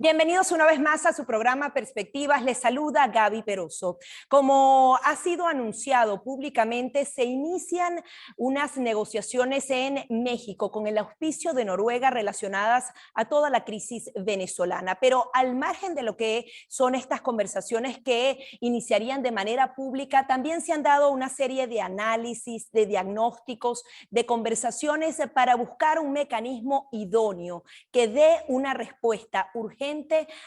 Bienvenidos una vez más a su programa Perspectivas. Les saluda Gaby Peroso. Como ha sido anunciado públicamente, se inician unas negociaciones en México con el auspicio de Noruega relacionadas a toda la crisis venezolana. Pero al margen de lo que son estas conversaciones que iniciarían de manera pública, también se han dado una serie de análisis, de diagnósticos, de conversaciones para buscar un mecanismo idóneo que dé una respuesta urgente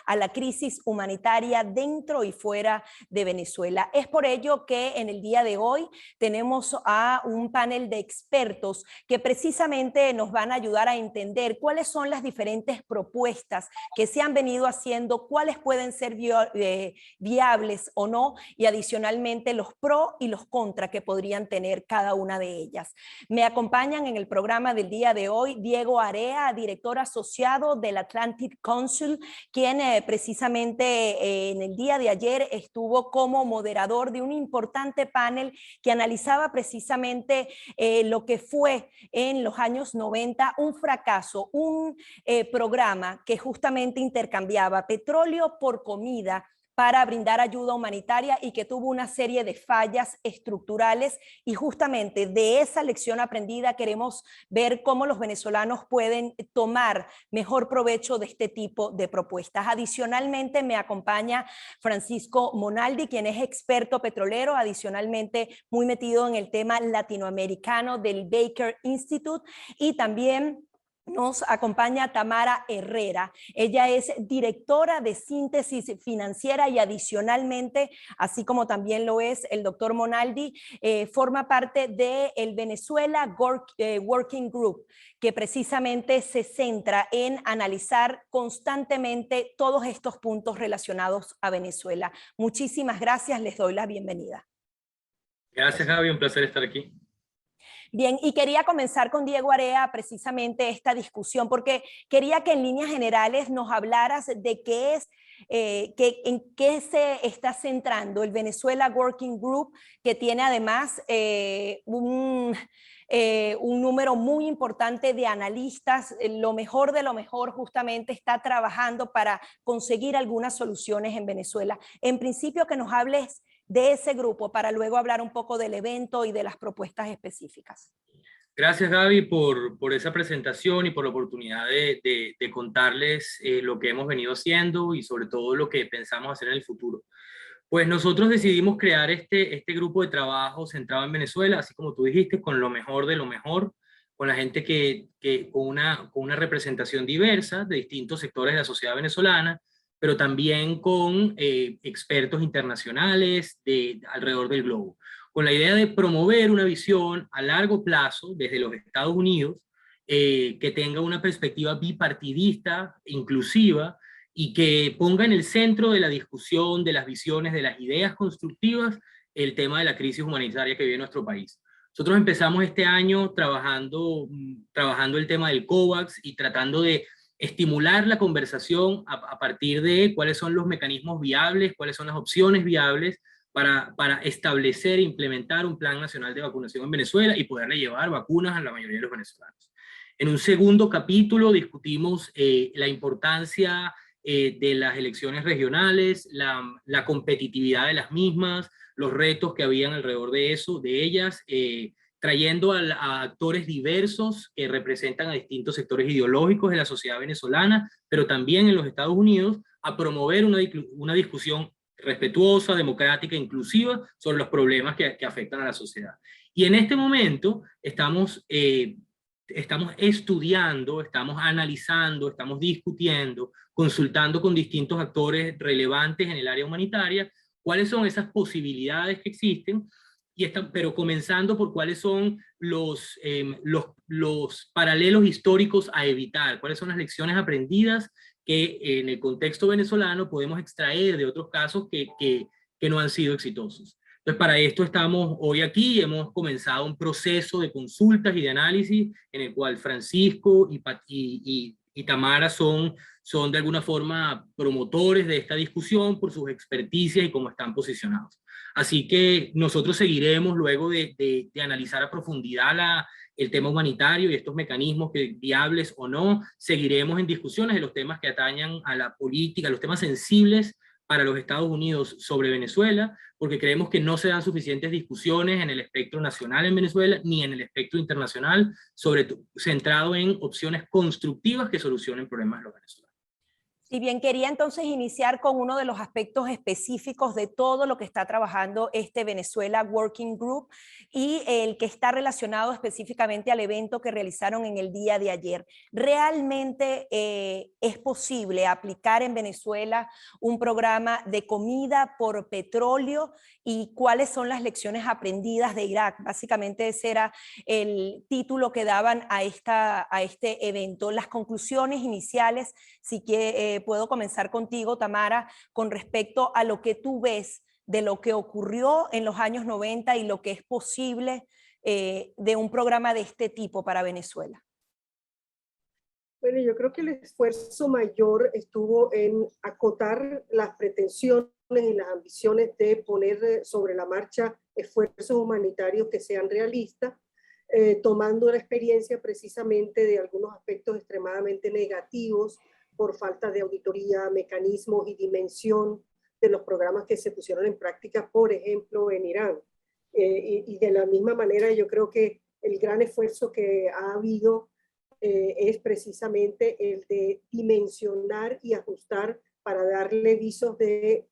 a la crisis humanitaria dentro y fuera de Venezuela. Es por ello que en el día de hoy tenemos a un panel de expertos que precisamente nos van a ayudar a entender cuáles son las diferentes propuestas que se han venido haciendo, cuáles pueden ser viables o no, y adicionalmente los pro y los contra que podrían tener cada una de ellas. Me acompañan en el programa del día de hoy Diego Area, director asociado del Atlantic Council, quien precisamente en el día de ayer estuvo como moderador de un importante panel que analizaba precisamente lo que fue en los años 90 un fracaso, un programa que justamente intercambiaba petróleo por comida para brindar ayuda humanitaria y que tuvo una serie de fallas estructurales, y justamente de esa lección aprendida queremos ver cómo los venezolanos pueden tomar mejor provecho de este tipo de propuestas. Adicionalmente me acompaña Francisco Monaldi, quien es experto petrolero, adicionalmente muy metido en el tema latinoamericano del Baker Institute, y también nos acompaña Tamara Herrera. Ella es directora de síntesis financiera y adicionalmente, así como también lo es el doctor Monaldi, forma parte del Venezuela Working Group, que precisamente se centra en analizar constantemente todos estos puntos relacionados a Venezuela. Muchísimas gracias, les doy la bienvenida. Gracias, Javi, un placer estar aquí. Bien, y quería comenzar con Diego Area precisamente esta discusión, porque quería que en líneas generales nos hablaras de qué es, en qué se está centrando el Venezuela Working Group, que tiene además un número muy importante de analistas, lo mejor de lo mejor justamente está trabajando para conseguir algunas soluciones en Venezuela. En principio, que nos hables de ese grupo para luego hablar un poco del evento y de las propuestas específicas. Gracias, Gaby, por esa presentación y por la oportunidad de contarles lo que hemos venido haciendo y sobre todo lo que pensamos hacer en el futuro. Pues nosotros decidimos crear este grupo de trabajo centrado en Venezuela, así como tú dijiste, con lo mejor de lo mejor, con la gente con una representación diversa de distintos sectores de la sociedad venezolana, pero también con expertos internacionales alrededor del globo, con la idea de promover una visión a largo plazo desde los Estados Unidos, que tenga una perspectiva bipartidista, inclusiva, y que ponga en el centro de la discusión, de las visiones, de las ideas constructivas, el tema de la crisis humanitaria que vive nuestro país. Nosotros empezamos este año trabajando el tema del COVAX y tratando de estimular la conversación a partir de cuáles son los mecanismos viables, cuáles son las opciones viables para establecer e implementar un plan nacional de vacunación en Venezuela y poderle llevar vacunas a la mayoría de los venezolanos. En un segundo capítulo discutimos la importancia de las elecciones regionales, la competitividad de las mismas, los retos que habían alrededor de ellas, trayendo a actores diversos que representan a distintos sectores ideológicos de la sociedad venezolana, pero también en los Estados Unidos, a promover una discusión respetuosa, democrática, inclusiva sobre los problemas que afectan a la sociedad. Y en este momento estamos estudiando, estamos analizando, estamos discutiendo, consultando con distintos actores relevantes en el área humanitaria, cuáles son esas posibilidades que existen, pero comenzando por cuáles son los paralelos históricos a evitar, cuáles son las lecciones aprendidas que en el contexto venezolano podemos extraer de otros casos que no han sido exitosos. Entonces, para esto estamos hoy aquí y hemos comenzado un proceso de consultas y de análisis en el cual Francisco y Tamara son de alguna forma promotores de esta discusión por sus experticias y cómo están posicionados. Así que nosotros seguiremos luego de analizar a profundidad el tema humanitario y estos mecanismos que viables o no. Seguiremos en discusiones de los temas que atañan a la política, los temas sensibles para los Estados Unidos sobre Venezuela, porque creemos que no se dan suficientes discusiones en el espectro nacional en Venezuela, ni en el espectro internacional, centrado en opciones constructivas que solucionen problemas de los venezolanos. Si bien quería entonces iniciar con uno de los aspectos específicos de todo lo que está trabajando este Venezuela Working Group y el que está relacionado específicamente al evento que realizaron en el día de ayer. ¿Realmente es posible aplicar en Venezuela un programa de comida por petróleo y cuáles son las lecciones aprendidas de Irak? Básicamente ese era el título que daban a este evento. Las conclusiones iniciales, si que puedo comenzar contigo, Tamara, con respecto a lo que tú ves de lo que ocurrió en los años 90 y lo que es posible de un programa de este tipo para Venezuela. Bueno, yo creo que el esfuerzo mayor estuvo en acotar las pretensiones y las ambiciones de poner sobre la marcha esfuerzos humanitarios que sean realistas, tomando la experiencia precisamente de algunos aspectos extremadamente negativos por falta de auditoría, mecanismos y dimensión de los programas que se pusieron en práctica, por ejemplo, en Irán. Y de la misma manera, yo creo que el gran esfuerzo que ha habido es precisamente el de dimensionar y ajustar para darle visos de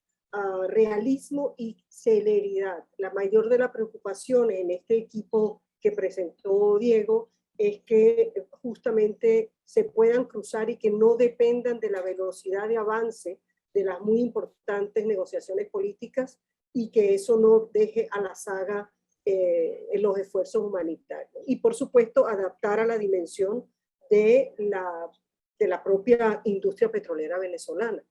realismo y celeridad. La mayor de las preocupaciones en este equipo que presentó Diego es que justamente se puedan cruzar y que no dependan de la velocidad de avance de las muy importantes negociaciones políticas y que eso no deje a la saga en los esfuerzos humanitarios. Y por supuesto adaptar a la dimensión de la propia industria petrolera venezolana,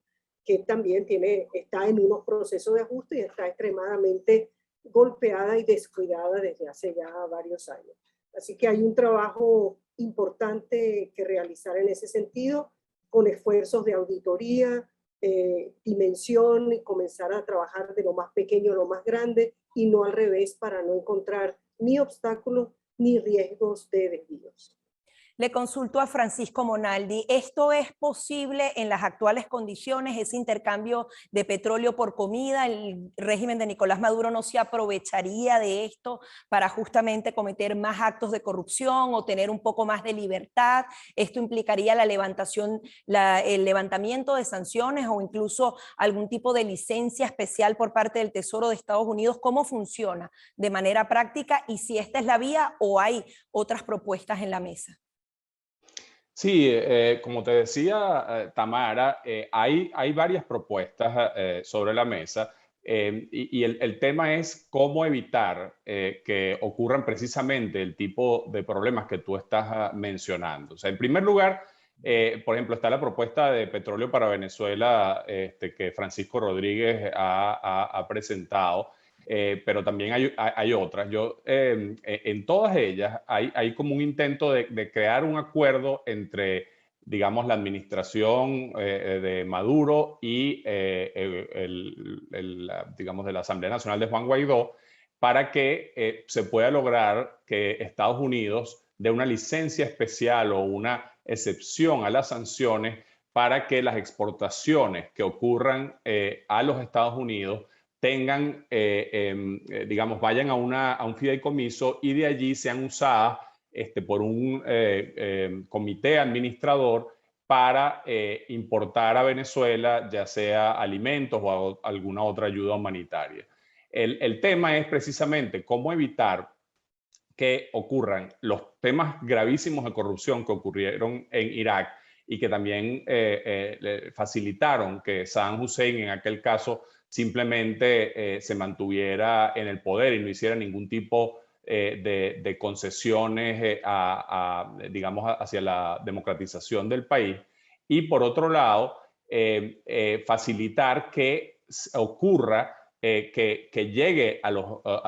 que también está en unos procesos de ajuste y está extremadamente golpeada y descuidada desde hace ya varios años. Así que hay un trabajo importante que realizar en ese sentido, con esfuerzos de auditoría, dimensión y comenzar a trabajar de lo más pequeño a lo más grande y no al revés para no encontrar ni obstáculos ni riesgos de desvíos. Le consulto a Francisco Monaldi, ¿esto es posible en las actuales condiciones, ese intercambio de petróleo por comida? ¿El régimen de Nicolás Maduro no se aprovecharía de esto para justamente cometer más actos de corrupción o tener un poco más de libertad? ¿Esto implicaría el levantamiento de sanciones o incluso algún tipo de licencia especial por parte del Tesoro de Estados Unidos? ¿Cómo funciona de manera práctica y si esta es la vía o hay otras propuestas en la mesa? Sí, como te decía Tamara, hay varias propuestas sobre la mesa y el tema es cómo evitar que ocurran precisamente el tipo de problemas que tú estás mencionando. O sea, en primer lugar, por ejemplo, está la propuesta de petróleo para Venezuela que Francisco Rodríguez ha presentado. Pero también hay otras. En todas ellas hay como un intento de crear un acuerdo entre, digamos, la administración de Maduro y digamos, de la Asamblea Nacional de Juan Guaidó para que se pueda lograr que Estados Unidos dé una licencia especial o una excepción a las sanciones para que las exportaciones que ocurran a los Estados Unidos tengan, digamos, vayan a un fideicomiso y de allí sean usadas por un comité administrador para importar a Venezuela, ya sea alimentos o alguna otra ayuda humanitaria. El tema es precisamente cómo evitar que ocurran los temas gravísimos de corrupción que ocurrieron en Irak y que también facilitaron que Saddam Hussein en aquel caso simplemente se mantuviera en el poder y no hiciera ningún tipo de concesiones digamos, hacia la democratización del país. Y por otro lado, facilitar que ocurra, que llegue a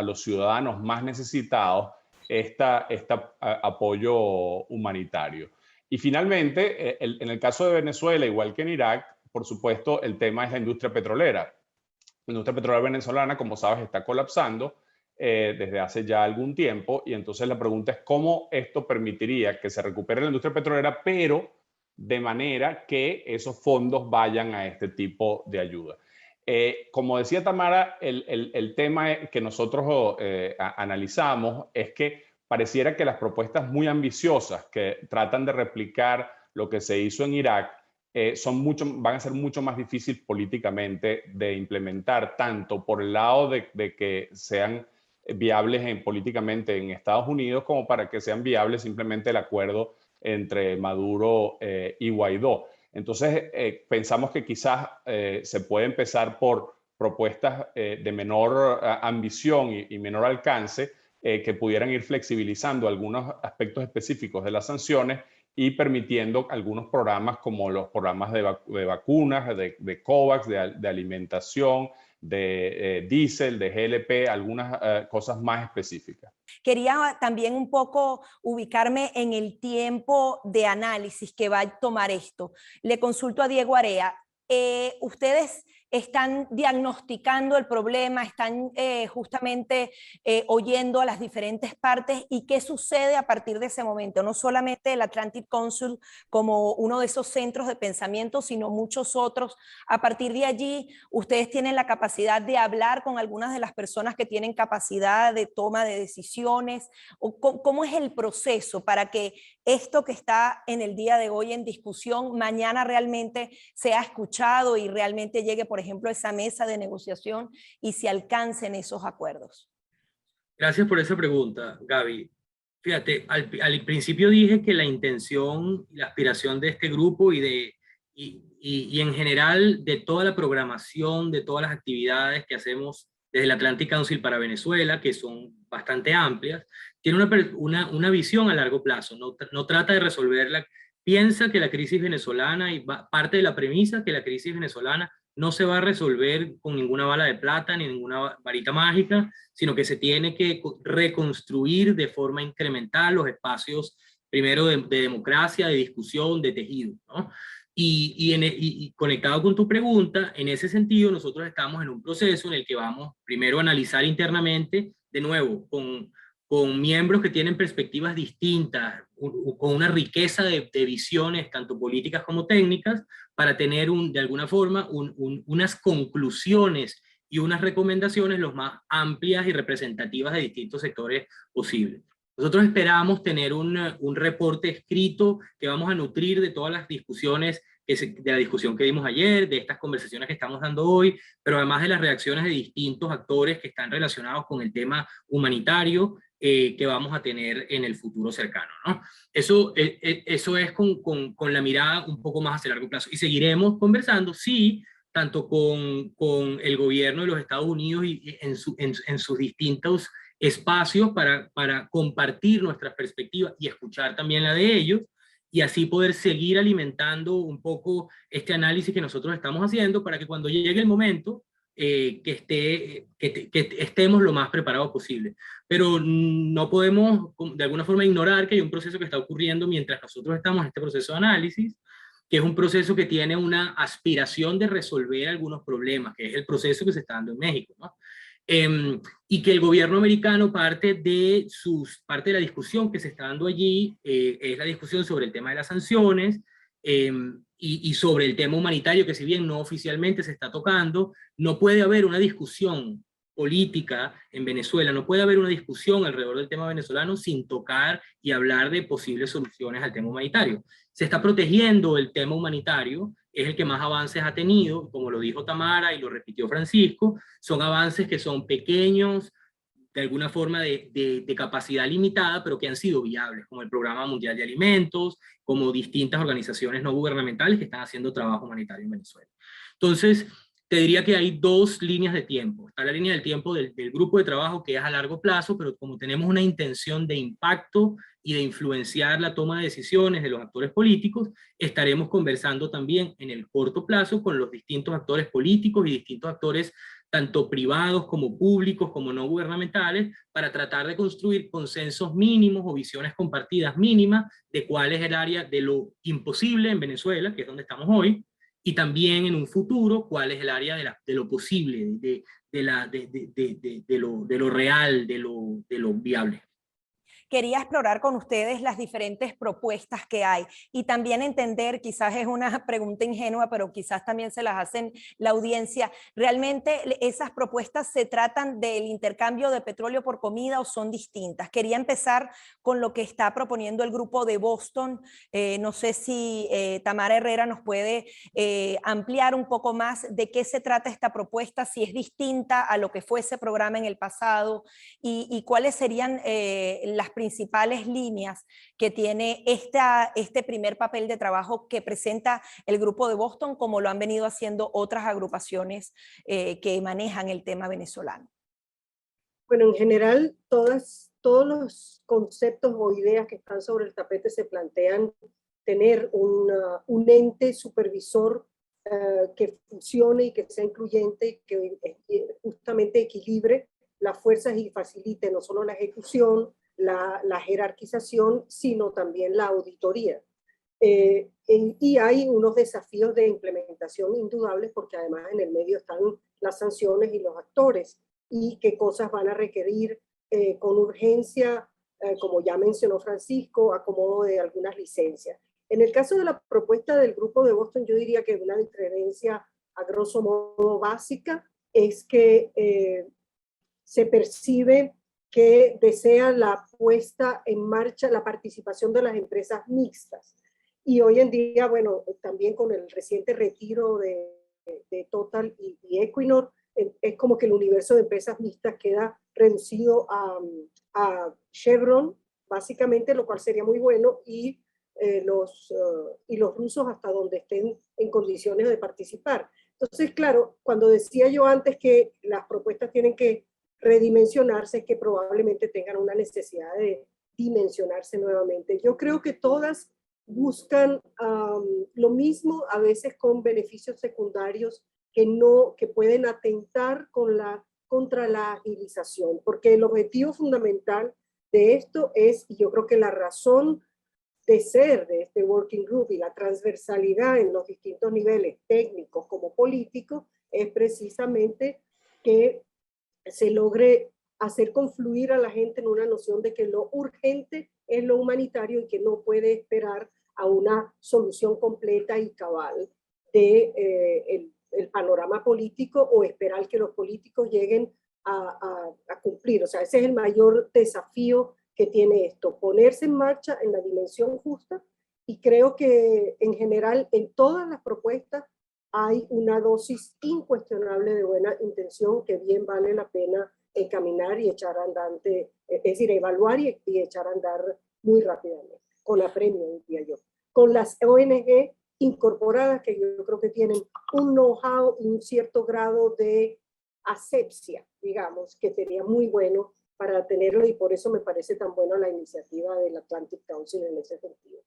los ciudadanos más necesitados este apoyo humanitario. Y finalmente, en el caso de Venezuela, igual que en Irak, por supuesto, el tema es la industria petrolera. La industria petrolera venezolana, como sabes, está colapsando. desde hace ya algún tiempo, y entonces la pregunta es cómo esto permitiría que se recupere la industria petrolera, pero de manera que esos fondos vayan a este tipo de ayuda. Como decía Tamara, el tema que nosotros analizamos es que pareciera que las propuestas muy ambiciosas que tratan de replicar lo que se hizo en Irak van a ser mucho más difíciles políticamente de implementar, tanto por el lado de que sean viables políticamente en Estados Unidos, como para que sean viables simplemente el acuerdo entre Maduro y Guaidó. Entonces, pensamos que quizás se puede empezar por propuestas de menor ambición y menor alcance, que pudieran ir flexibilizando algunos aspectos específicos de las sanciones y permitiendo algunos programas como los programas de vacunas, de COVAX, de alimentación, de diésel, de GLP, algunas cosas más específicas. Quería también un poco ubicarme en el tiempo de análisis que va a tomar esto. Le consulto a Diego Area. Ustedes están diagnosticando el problema, están justamente oyendo a las diferentes partes y qué sucede a partir de ese momento. No solamente el Atlantic Council como uno de esos centros de pensamiento, sino muchos otros. A partir de allí, ustedes tienen la capacidad de hablar con algunas de las personas que tienen capacidad de toma de decisiones. ¿Cómo es el proceso para que esto que está en el día de hoy en discusión mañana realmente sea escuchado y realmente llegue, por ejemplo, a esa mesa de negociación y se alcancen esos acuerdos? Gracias por esa pregunta, Gaby. Fíjate, al principio dije que la intención y la aspiración de este grupo y en general de toda la programación, de todas las actividades que hacemos desde el Atlantic Council para Venezuela, que son bastante amplias, tiene una visión a largo plazo, no trata de resolverla. Piensa que la crisis venezolana, y parte de la premisa que la crisis venezolana no se va a resolver con ninguna bala de plata ni ninguna varita mágica, sino que se tiene que reconstruir de forma incremental los espacios, primero de democracia, de discusión, de tejido, ¿no? Y conectado con tu pregunta, en ese sentido nosotros estamos en un proceso en el que vamos primero a analizar internamente, de nuevo, con miembros que tienen perspectivas distintas, con una riqueza de visiones, tanto políticas como técnicas, para tener de alguna forma unas conclusiones y unas recomendaciones lo más amplias y representativas de distintos sectores posibles. Nosotros esperamos tener un reporte escrito que vamos a nutrir de todas las discusiones, de la discusión que dimos ayer, de estas conversaciones que estamos dando hoy, pero además de las reacciones de distintos actores que están relacionados con el tema humanitario, que vamos a tener en el futuro cercano, ¿no? Eso es con la mirada un poco más hacia largo plazo. Y seguiremos conversando, sí, tanto con el gobierno de los Estados Unidos y en sus distintos espacios para compartir nuestras perspectivas y escuchar también la de ellos, y así poder seguir alimentando un poco este análisis que nosotros estamos haciendo para que cuando llegue el momento que estemos lo más preparados posible. Pero no podemos de alguna forma ignorar que hay un proceso que está ocurriendo mientras nosotros estamos en este proceso de análisis, que es un proceso que tiene una aspiración de resolver algunos problemas, que es el proceso que se está dando en México, ¿no? Y que el gobierno americano, parte de la discusión que se está dando allí, es la discusión sobre el tema de las sanciones, y sobre el tema humanitario, que si bien no oficialmente se está tocando, no puede haber una discusión política en Venezuela, no puede haber una discusión alrededor del tema venezolano sin tocar y hablar de posibles soluciones al tema humanitario. Se está protegiendo el tema humanitario, es el que más avances ha tenido, como lo dijo Tamara y lo repitió Francisco, son avances que son pequeños, de alguna forma de capacidad limitada, pero que han sido viables, como el Programa Mundial de Alimentos, como distintas organizaciones no gubernamentales que están haciendo trabajo humanitario en Venezuela. Entonces, te diría que hay dos líneas de tiempo. Está la línea del tiempo del grupo de trabajo, que es a largo plazo, pero como tenemos una intención de impacto y de influenciar la toma de decisiones de los actores políticos, estaremos conversando también en el corto plazo con los distintos actores políticos y distintos actores tanto privados como públicos, como no gubernamentales, para tratar de construir consensos mínimos o visiones compartidas mínimas de cuál es el área de lo imposible en Venezuela, que es donde estamos hoy, y también en un futuro cuál es el área de lo posible, de lo real, de lo viable. Quería explorar con ustedes las diferentes propuestas que hay y también entender, quizás es una pregunta ingenua, pero quizás también se las hacen la audiencia, ¿realmente esas propuestas se tratan del intercambio de petróleo por comida o son distintas? Quería empezar con lo que está proponiendo el grupo de Boston. No sé si Tamara Herrera nos puede ampliar un poco más de qué se trata esta propuesta, si es distinta a lo que fue ese programa en el pasado y cuáles serían las principales líneas que tiene este primer papel de trabajo que presenta el grupo de Boston, como lo han venido haciendo otras agrupaciones que manejan el tema venezolano. Bueno, en general, todos los conceptos o ideas que están sobre el tapete se plantean tener un ente supervisor que funcione y que sea incluyente, que justamente equilibre las fuerzas y facilite no solo la ejecución, la jerarquización, sino también la auditoría. Y hay unos desafíos de implementación indudables porque además en el medio están las sanciones y los actores y qué cosas van a requerir con urgencia, como ya mencionó Francisco, acomodo de algunas licencias. En el caso de la propuesta del grupo de Boston, yo diría que una diferencia a grosso modo básica es que se percibe que desea la puesta en marcha, la participación de las empresas mixtas. Y hoy en día, bueno, también con el reciente retiro de Total y Equinor, es como que el universo de empresas mixtas queda reducido a Chevron, básicamente, lo cual sería muy bueno, y los rusos hasta donde estén en condiciones de participar. Entonces, claro, cuando decía yo antes que las propuestas tienen que redimensionarse, que probablemente tengan una necesidad de dimensionarse nuevamente. Yo creo que todas buscan lo mismo, a veces con beneficios secundarios que pueden atentar contra la agilización, porque el objetivo fundamental de esto es, y yo creo que la razón de ser de este working group y la transversalidad en los distintos niveles técnicos como políticos, es precisamente que se logre hacer confluir a la gente en una noción de que lo urgente es lo humanitario y que no puede esperar a una solución completa y cabal de el panorama político o esperar que los políticos lleguen a cumplir. O sea, ese es el mayor desafío que tiene esto, ponerse en marcha en la dimensión justa, y creo que en general en todas las propuestas hay una dosis incuestionable de buena intención que bien vale la pena encaminar y echar andante, es decir, evaluar y echar a andar muy rápidamente, con apremio, diría yo. Con las ONG incorporadas, que yo creo que tienen un know-how y un cierto grado de asepsia, digamos, que sería muy bueno para tenerlo, y por eso me parece tan buena la iniciativa del Atlantic Council en ese sentido.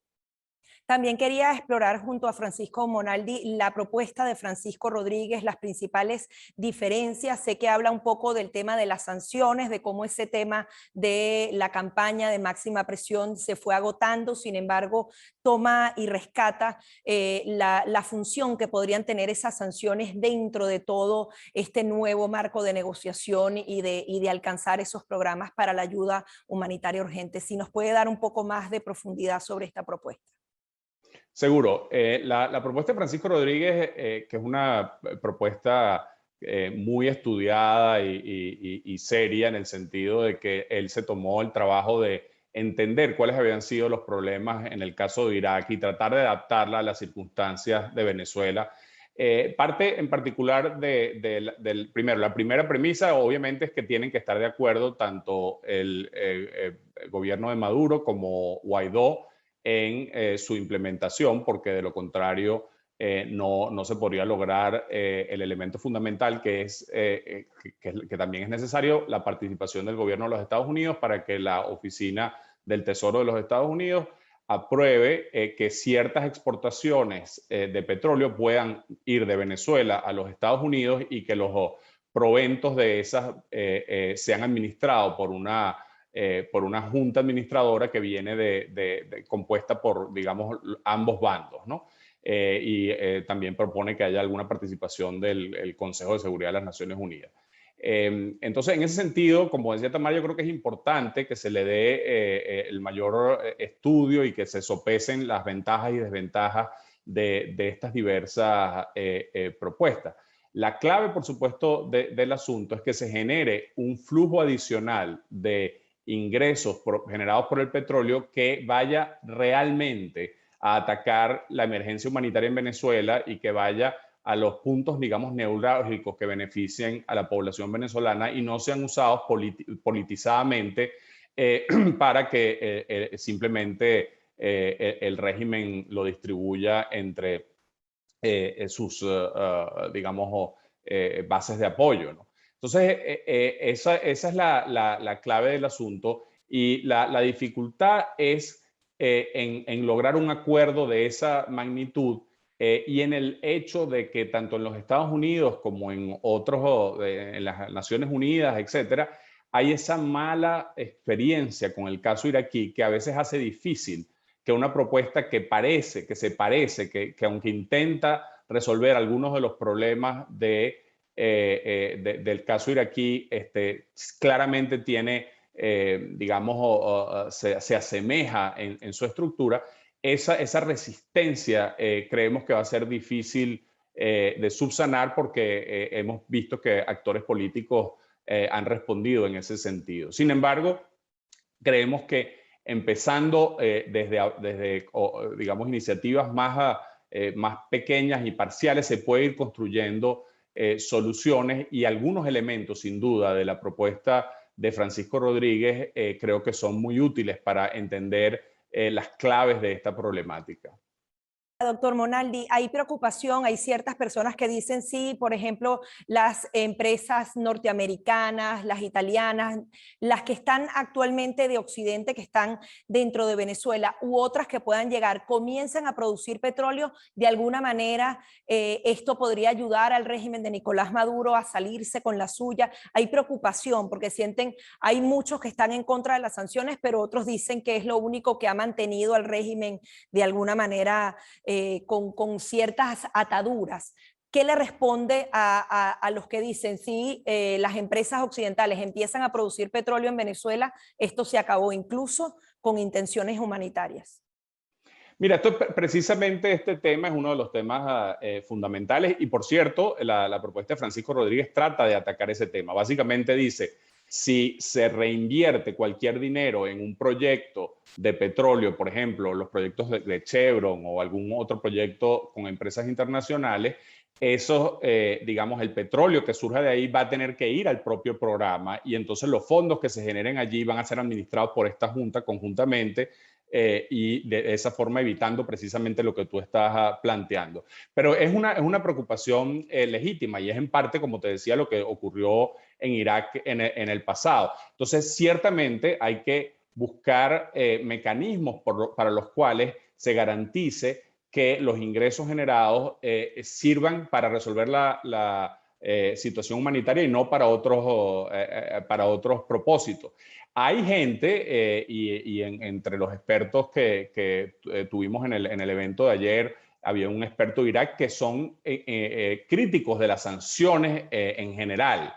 También quería explorar junto a Francisco Monaldi la propuesta de Francisco Rodríguez, las principales diferencias. Sé que habla un poco del tema de las sanciones, de cómo ese tema de la campaña de máxima presión se fue agotando, sin embargo, toma y rescata la función que podrían tener esas sanciones dentro de todo este nuevo marco de negociación y de alcanzar esos programas para la ayuda humanitaria urgente. Si nos puede dar un poco más de profundidad sobre esta propuesta. Seguro. La propuesta de Francisco Rodríguez, que es una propuesta muy estudiada y seria en el sentido de que él se tomó el trabajo de entender cuáles habían sido los problemas en el caso de Irak y tratar de adaptarla a las circunstancias de Venezuela. Parte en particular primero, la primera premisa obviamente es que tienen que estar de acuerdo tanto el gobierno de Maduro como Guaidó en su implementación, porque de lo contrario no se podría lograr el elemento fundamental que también es necesario, la participación del gobierno de los Estados Unidos para que la Oficina del Tesoro de los Estados Unidos apruebe que ciertas exportaciones de petróleo puedan ir de Venezuela a los Estados Unidos y que los proventos de esas sean administrados por una junta administradora que viene compuesta por, digamos, ambos bandos, ¿no? También propone que haya alguna participación del Consejo de Seguridad de las Naciones Unidas. Entonces, en ese sentido, como decía Tamara, yo creo que es importante que se le dé el mayor estudio y que se sopesen las ventajas y desventajas de estas diversas propuestas. La clave, por supuesto, del asunto es que se genere un flujo adicional de ingresos generados por el petróleo que vaya realmente a atacar la emergencia humanitaria en Venezuela y que vaya a los puntos, digamos, neurálgicos que beneficien a la población venezolana y no sean usados politizadamente para que simplemente el régimen lo distribuya entre sus, digamos, bases de apoyo, ¿no? Entonces, esa es la clave del asunto y la dificultad es en lograr un acuerdo de esa magnitud y en el hecho de que tanto en los Estados Unidos como en otros, en las Naciones Unidas, etcétera, hay esa mala experiencia con el caso iraquí que a veces hace difícil que una propuesta que se parece, que aunque intenta resolver algunos de los problemas del caso iraquí, claramente tiene, digamos, se asemeja en su estructura. Esa resistencia creemos que va a ser difícil de subsanar porque hemos visto que actores políticos han respondido en ese sentido. Sin embargo, creemos que empezando desde digamos, iniciativas más pequeñas y parciales, se puede ir construyendo soluciones y algunos elementos, sin duda, de la propuesta de Francisco Rodríguez creo que son muy útiles para entender las claves de esta problemática. Doctor Monaldi, hay preocupación, hay ciertas personas que dicen sí, por ejemplo, las empresas norteamericanas, las italianas, las que están actualmente de Occidente, que están dentro de Venezuela, u otras que puedan llegar, comienzan a producir petróleo, de alguna manera esto podría ayudar al régimen de Nicolás Maduro a salirse con la suya. Hay preocupación porque sienten, hay muchos que están en contra de las sanciones, pero otros dicen que es lo único que ha mantenido al régimen de alguna manera con ciertas ataduras. ¿Qué le responde a los que dicen si las empresas occidentales empiezan a producir petróleo en Venezuela, esto se acabó incluso con intenciones humanitarias? Mira, precisamente este tema es uno de los temas fundamentales y, por cierto, la propuesta de Francisco Rodríguez trata de atacar ese tema. Básicamente dice, si se reinvierte cualquier dinero en un proyecto de petróleo, por ejemplo, los proyectos de Chevron o algún otro proyecto con empresas internacionales, eso, digamos, el petróleo que surja de ahí va a tener que ir al propio programa y entonces los fondos que se generen allí van a ser administrados por esta junta conjuntamente y de esa forma evitando precisamente lo que tú estás planteando. Pero es una preocupación legítima y es en parte, como te decía, lo que ocurrió en Irak en el pasado. Entonces, ciertamente hay que buscar mecanismos para los cuales se garantice que los ingresos generados sirvan para resolver la situación humanitaria y no para otros propósitos. Hay gente, entre los expertos que tuvimos en el evento de ayer, había un experto de Irak que son críticos de las sanciones en general,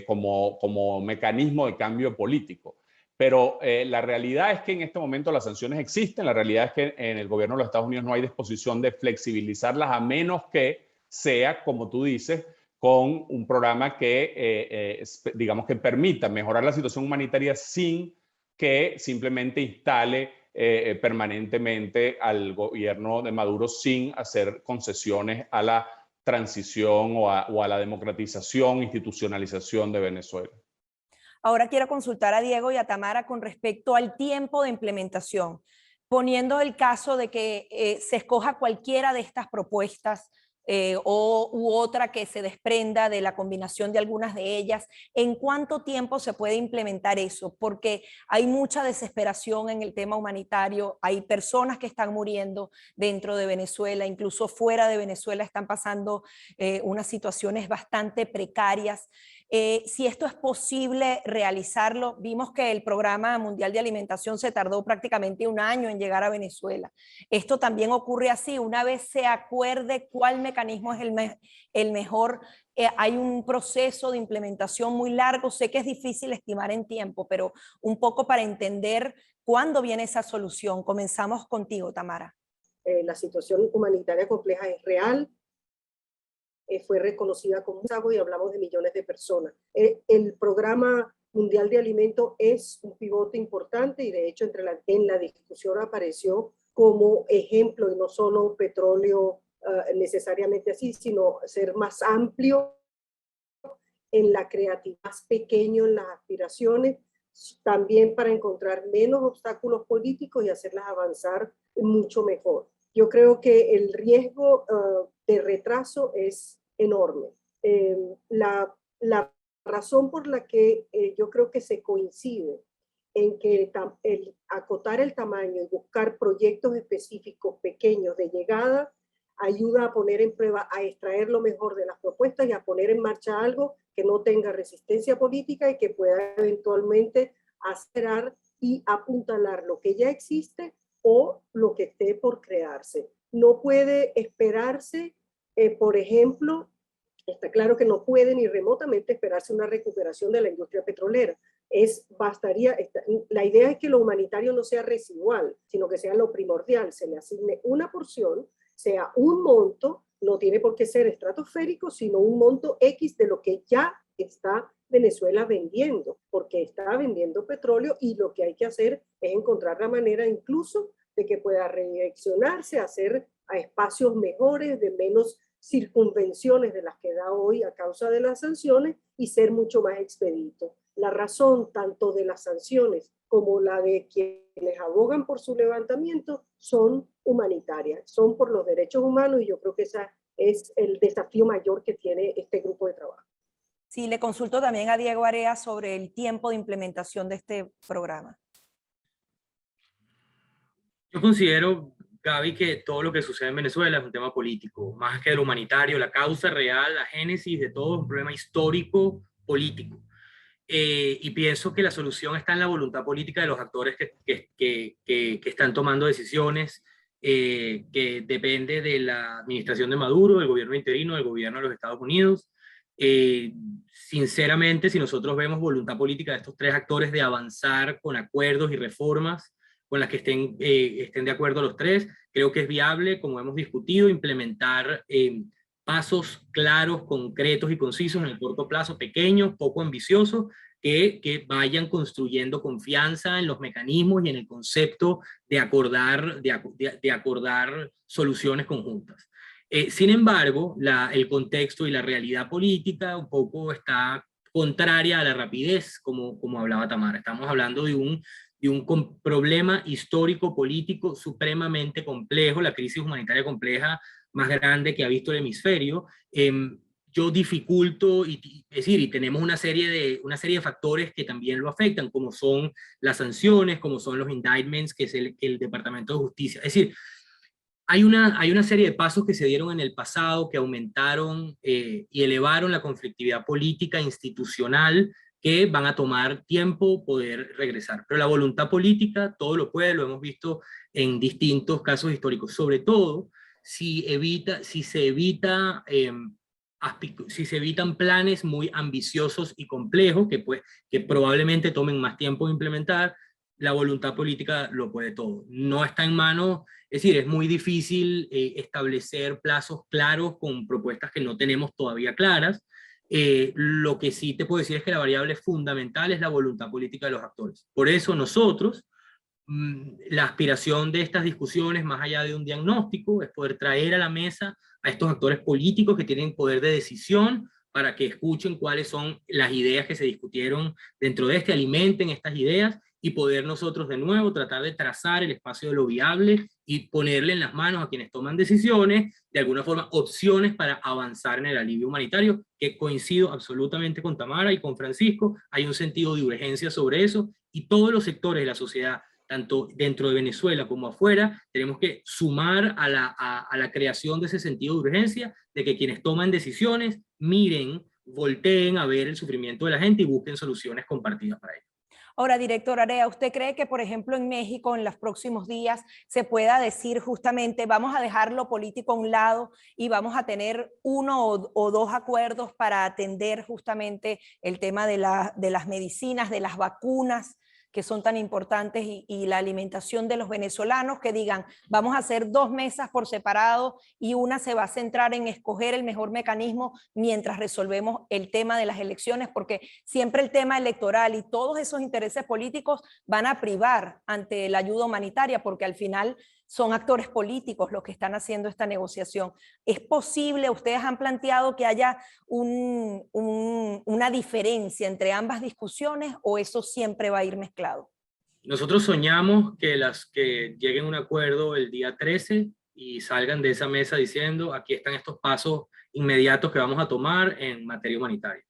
como mecanismo de cambio político. Pero la realidad es que en este momento las sanciones existen, la realidad es que en el gobierno de los Estados Unidos no hay disposición de flexibilizarlas a menos que sea, como tú dices, con un programa que, digamos, que permita mejorar la situación humanitaria sin que simplemente instale permanentemente al gobierno de Maduro sin hacer concesiones a la transición o a la democratización, institucionalización de Venezuela. Ahora quiero consultar a Diego y a Tamara con respecto al tiempo de implementación, poniendo el caso de que se escoja cualquiera de estas propuestas u otra que se desprenda de la combinación de algunas de ellas. ¿En cuánto tiempo se puede implementar eso? Porque hay mucha desesperación en el tema humanitario, hay personas que están muriendo dentro de Venezuela, incluso fuera de Venezuela están pasando unas situaciones bastante precarias. si esto es posible realizarlo. Vimos que el Programa Mundial de Alimentación se tardó prácticamente un año en llegar a Venezuela. Esto también ocurre así, una vez se acuerde cuál mecanismo es el mejor, hay un proceso de implementación muy largo. Sé que es difícil estimar en tiempo, pero un poco para entender cuándo viene esa solución. Comenzamos contigo, Tamara. La situación humanitaria compleja es real, fue reconocida como un sago y hablamos de millones de personas. El Programa Mundial de Alimentos es un pivote importante y de hecho en la discusión apareció como ejemplo, y no solo petróleo necesariamente así, sino ser más amplio en la creatividad, más pequeño en las aspiraciones, también para encontrar menos obstáculos políticos y hacerlas avanzar mucho mejor. Yo creo que el riesgo de retraso es enorme. La razón por la que yo creo que se coincide en que el acotar el tamaño y buscar proyectos específicos pequeños de llegada ayuda a poner en prueba, a extraer lo mejor de las propuestas y a poner en marcha algo que no tenga resistencia política y que pueda eventualmente acelerar y apuntalar lo que ya existe o lo que esté por crearse. No puede esperarse, por ejemplo, está claro que no puede ni remotamente esperarse una recuperación de la industria petrolera. La idea es que lo humanitario no sea residual, sino que sea lo primordial, se le asigne una porción, sea un monto, no tiene por qué ser estratosférico, sino un monto X de lo que ya está Venezuela vendiendo, porque está vendiendo petróleo y lo que hay que hacer es encontrar la manera incluso de que pueda redireccionarse a espacios mejores, de menos circunvenciones de las que da hoy a causa de las sanciones y ser mucho más expedito. La razón tanto de las sanciones como la de quienes abogan por su levantamiento son humanitarias, son por los derechos humanos y yo creo que ese es el desafío mayor que tiene este grupo de trabajo. Sí, le consulto también a Diego Area sobre el tiempo de implementación de este programa. Yo considero, Gaby, que todo lo que sucede en Venezuela es un tema político, más que lo humanitario. La causa real, la génesis de todo es un problema histórico político. Y pienso que la solución está en la voluntad política de los actores que están tomando decisiones, que depende de la administración de Maduro, del gobierno interino, del gobierno de los Estados Unidos. Sinceramente, si nosotros vemos voluntad política de estos tres actores de avanzar con acuerdos y reformas con las que estén de acuerdo los tres, creo que es viable, como hemos discutido, implementar pasos claros, concretos y concisos en el corto plazo, pequeños, poco ambiciosos, que vayan construyendo confianza en los mecanismos y en el concepto de acordar soluciones conjuntas. Sin embargo, el contexto y la realidad política un poco está contraria a la rapidez, como hablaba Tamara. Estamos hablando de un problema histórico político supremamente complejo, la crisis humanitaria compleja más grande que ha visto el hemisferio. Yo dificulto, y tenemos una serie de factores que también lo afectan, como son las sanciones, como son los indictments, que es el Departamento de Justicia. Es decir, hay una serie de pasos que se dieron en el pasado que aumentaron y elevaron la conflictividad política institucional que van a tomar tiempo poder regresar. Pero la voluntad política todo lo puede, lo hemos visto en distintos casos históricos, sobre todo si se evitan planes muy ambiciosos y complejos que probablemente tomen más tiempo de implementar. La voluntad política lo puede todo. No está en manos, es decir, es muy difícil establecer plazos claros con propuestas que no tenemos todavía claras. Lo que sí te puedo decir es que la variable fundamental es la voluntad política de los actores. Por eso nosotros, la aspiración de estas discusiones, más allá de un diagnóstico, es poder traer a la mesa a estos actores políticos que tienen poder de decisión para que escuchen cuáles son las ideas que se discutieron dentro de alimenten estas ideas y poder nosotros de nuevo tratar de trazar el espacio de lo viable y ponerle en las manos a quienes toman decisiones, de alguna forma, opciones para avanzar en el alivio humanitario, que coincido absolutamente con Tamara y con Francisco, hay un sentido de urgencia sobre eso, y todos los sectores de la sociedad, tanto dentro de Venezuela como afuera, tenemos que sumar a la creación de ese sentido de urgencia, de que quienes toman decisiones miren volteen a ver el sufrimiento de la gente y busquen soluciones compartidas para ello. Ahora, director Area, ¿usted cree que, por ejemplo, en México, en los próximos días, se pueda decir justamente, vamos a dejar lo político a un lado y vamos a tener uno o dos acuerdos para atender justamente el tema de las medicinas, de las vacunas, que son tan importantes, y la alimentación de los venezolanos, que digan, vamos a hacer 2 mesas por separado y una se va a centrar en escoger el mejor mecanismo mientras resolvemos el tema de las elecciones, porque siempre el tema electoral y todos esos intereses políticos van a privar ante la ayuda humanitaria, porque al final son actores políticos los que están haciendo esta negociación. ¿Es posible, ustedes han planteado que haya una diferencia entre ambas discusiones, o eso siempre va a ir mezclado? Nosotros soñamos que lleguen a un acuerdo el día 13 y salgan de esa mesa diciendo, aquí están estos pasos inmediatos que vamos a tomar en materia humanitaria.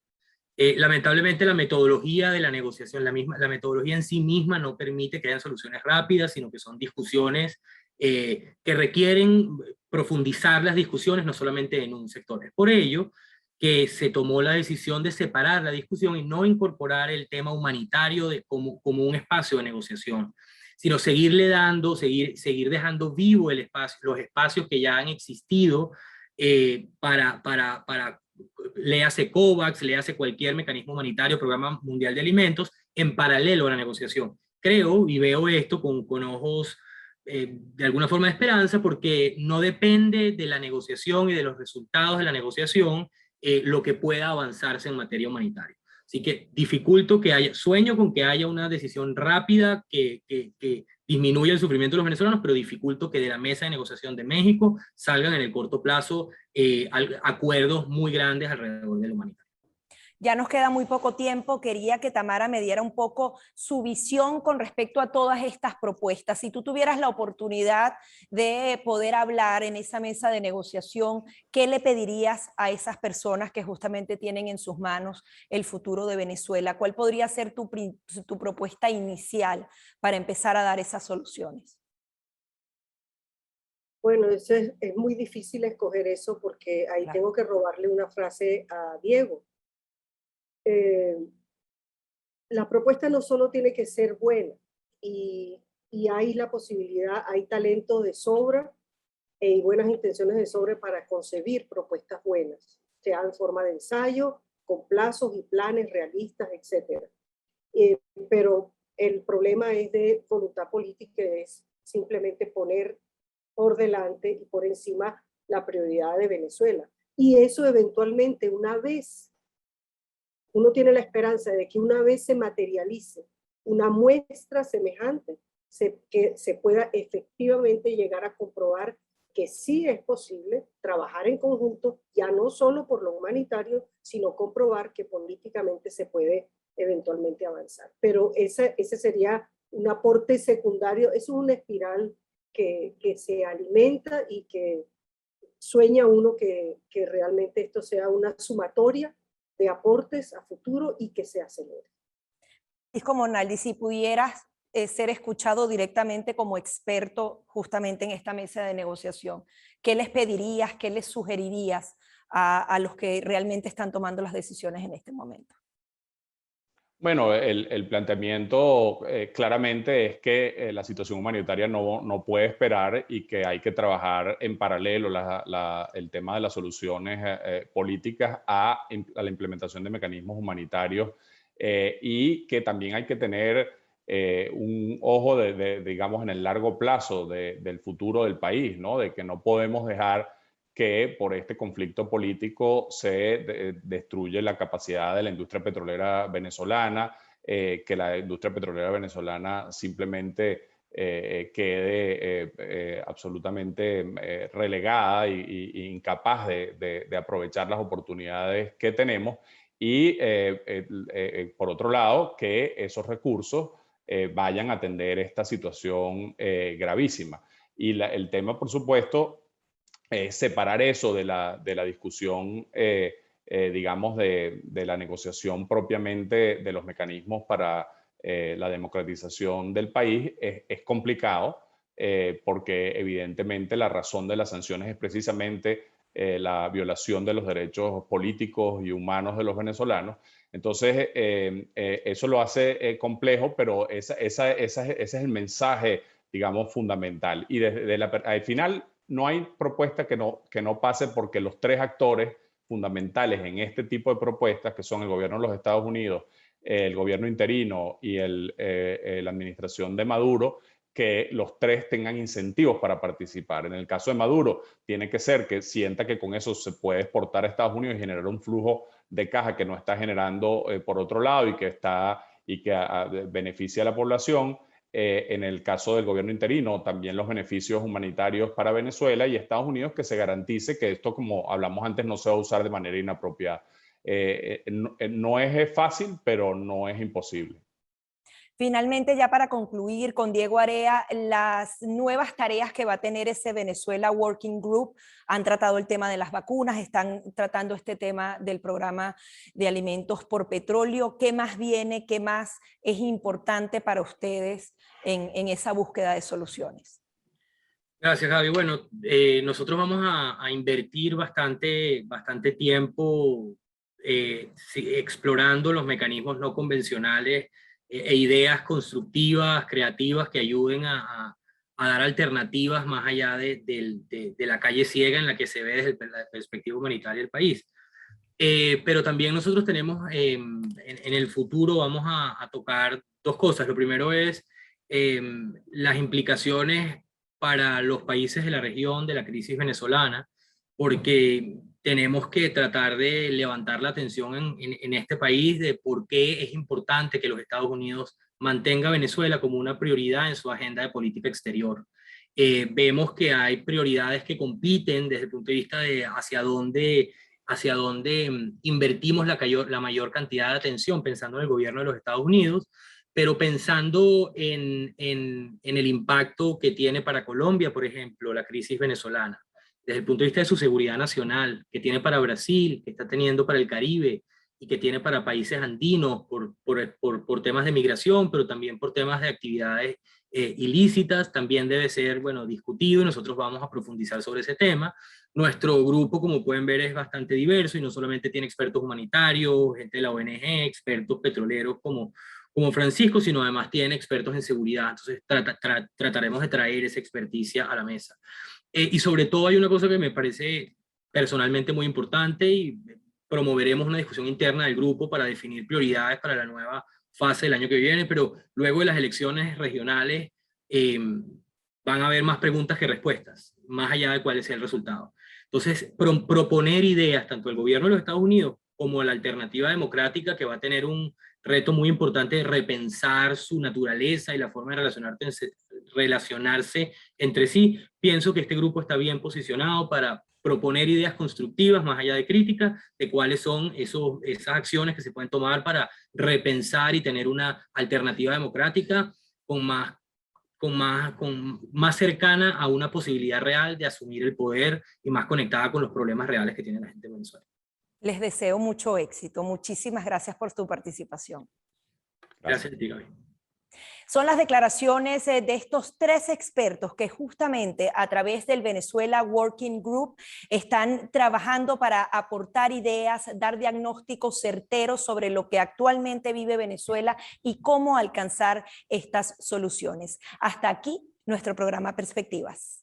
Lamentablemente la metodología de la negociación, la metodología en sí misma no permite que hayan soluciones rápidas, sino que son discusiones que requieren profundizar las discusiones, no solamente en un sector. Es por ello que se tomó la decisión de separar la discusión y no incorporar el tema humanitario como un espacio de negociación, sino seguir dejando vivo los espacios que ya han existido para léase COVAX, léase cualquier mecanismo humanitario, Programa Mundial de Alimentos, en paralelo a la negociación. Creo y veo esto con ojos de alguna forma de esperanza, porque no depende de la negociación y de los resultados de la negociación lo que pueda avanzarse en materia humanitaria. Así que sueño con que haya una decisión rápida que disminuya el sufrimiento de los venezolanos, pero dificulto que de la mesa de negociación de México salgan en el corto plazo acuerdos muy grandes alrededor de la humanidad. Ya nos queda muy poco tiempo. Quería que Tamara me diera un poco su visión con respecto a todas estas propuestas. Si tú tuvieras la oportunidad de poder hablar en esa mesa de negociación, ¿qué le pedirías a esas personas que justamente tienen en sus manos el futuro de Venezuela? ¿Cuál podría ser tu propuesta inicial para empezar a dar esas soluciones? Bueno, es muy difícil escoger eso, porque ahí Claro. tengo que robarle una frase a Diego. La propuesta no solo tiene que ser buena, y hay la posibilidad, hay talento de sobra y buenas intenciones de sobra para concebir propuestas buenas, sea en forma de ensayo, con plazos y planes realistas, etc. Pero el problema es de voluntad política, que es simplemente poner por delante y por encima la prioridad de Venezuela. Y eso eventualmente, una vez, uno tiene la esperanza de que una vez se materialice una muestra semejante, que se pueda efectivamente llegar a comprobar que sí es posible trabajar en conjunto, ya no solo por lo humanitario, sino comprobar que políticamente se puede eventualmente avanzar. Pero ese sería un aporte secundario, es una espiral que se alimenta y que sueña uno que realmente esto sea una sumatoria de aportes a futuro y que se acelere. Es como, Naldi, si pudieras ser escuchado directamente como experto justamente en esta mesa de negociación, ¿qué les pedirías, qué les sugerirías a los que realmente están tomando las decisiones en este momento? Bueno, el planteamiento claramente es que la situación humanitaria no puede esperar y que hay que trabajar en paralelo el tema de las soluciones políticas a la implementación de mecanismos humanitarios, y que también hay que tener un ojo digamos, en el largo plazo del futuro del país, ¿no? De que no podemos dejar que por este conflicto político se destruye la capacidad de la industria petrolera venezolana, que la industria petrolera venezolana simplemente quede absolutamente relegada e incapaz de aprovechar las oportunidades que tenemos. Y por otro lado, que esos recursos vayan a atender esta situación gravísima. Y el tema, por supuesto, separar eso de la discusión, digamos, de la negociación propiamente de los mecanismos para la democratización del país es complicado, porque evidentemente la razón de las sanciones es precisamente la violación de los derechos políticos y humanos de los venezolanos. Entonces, eso lo hace complejo, pero ese es el mensaje, digamos, fundamental. Y al final no hay propuesta que no pase porque los tres actores fundamentales en este tipo de propuestas, que son el gobierno de los Estados Unidos, el gobierno interino y la administración de Maduro, que los tres tengan incentivos para participar. En el caso de Maduro, tiene que ser que sienta que con eso se puede exportar a Estados Unidos y generar un flujo de caja que no está generando por otro lado y que beneficia a la población. En el caso del gobierno interino, también los beneficios humanitarios para Venezuela, y Estados Unidos, que se garantice que esto, como hablamos antes, no se va a usar de manera inapropiada. No es fácil, pero no es imposible. Finalmente, ya para concluir con Diego Area, las nuevas tareas que va a tener ese Venezuela Working Group han tratado el tema de las vacunas, están tratando este tema del programa de alimentos por petróleo. ¿Qué más viene? ¿Qué más es importante para ustedes en esa búsqueda de soluciones? Gracias, Gaby. Bueno, nosotros vamos a invertir bastante tiempo explorando los mecanismos no convencionales e ideas constructivas, creativas, que ayuden a dar alternativas más allá de la calle ciega en la que se ve desde la perspectiva humanitaria del país. Pero también nosotros tenemos, en el futuro vamos a tocar dos cosas. Lo primero es las implicaciones para los países de la región de la crisis venezolana, porque tenemos que tratar de levantar la atención en este país de por qué es importante que los Estados Unidos mantenga a Venezuela como una prioridad en su agenda de política exterior. Vemos que hay prioridades que compiten desde el punto de vista de hacia dónde invertimos la mayor cantidad de atención, pensando en el gobierno de los Estados Unidos, pero pensando en el impacto que tiene para Colombia, por ejemplo, la crisis venezolana, desde el punto de vista de su seguridad nacional, que tiene para Brasil, que está teniendo para el Caribe y que tiene para países andinos por temas de migración, pero también por temas de actividades ilícitas, también debe ser, bueno, discutido, y nosotros vamos a profundizar sobre ese tema. Nuestro grupo, como pueden ver, es bastante diverso y no solamente tiene expertos humanitarios, gente de la ONG, expertos petroleros como Francisco, sino además tiene expertos en seguridad. Entonces trataremos de traer esa experticia a la mesa. Y sobre todo hay una cosa que me parece personalmente muy importante, y promoveremos una discusión interna del grupo para definir prioridades para la nueva fase del año que viene, pero luego de las elecciones regionales van a haber más preguntas que respuestas, más allá de cuál es el resultado. Entonces, proponer ideas, tanto el gobierno de los Estados Unidos como la alternativa democrática, que va a tener un reto muy importante de repensar su naturaleza y la forma de relacionarse entre sí. Pienso que este grupo está bien posicionado para proponer ideas constructivas, más allá de críticas, de cuáles son esas acciones que se pueden tomar para repensar y tener una alternativa democrática más cercana a una posibilidad real de asumir el poder y más conectada con los problemas reales que tiene la gente de Venezuela. Les deseo mucho éxito. Muchísimas gracias por tu participación. Gracias a ti, Gaby. Son las declaraciones de estos tres expertos que justamente a través del Venezuela Working Group están trabajando para aportar ideas, dar diagnósticos certeros sobre lo que actualmente vive Venezuela y cómo alcanzar estas soluciones. Hasta aquí nuestro programa Perspectivas.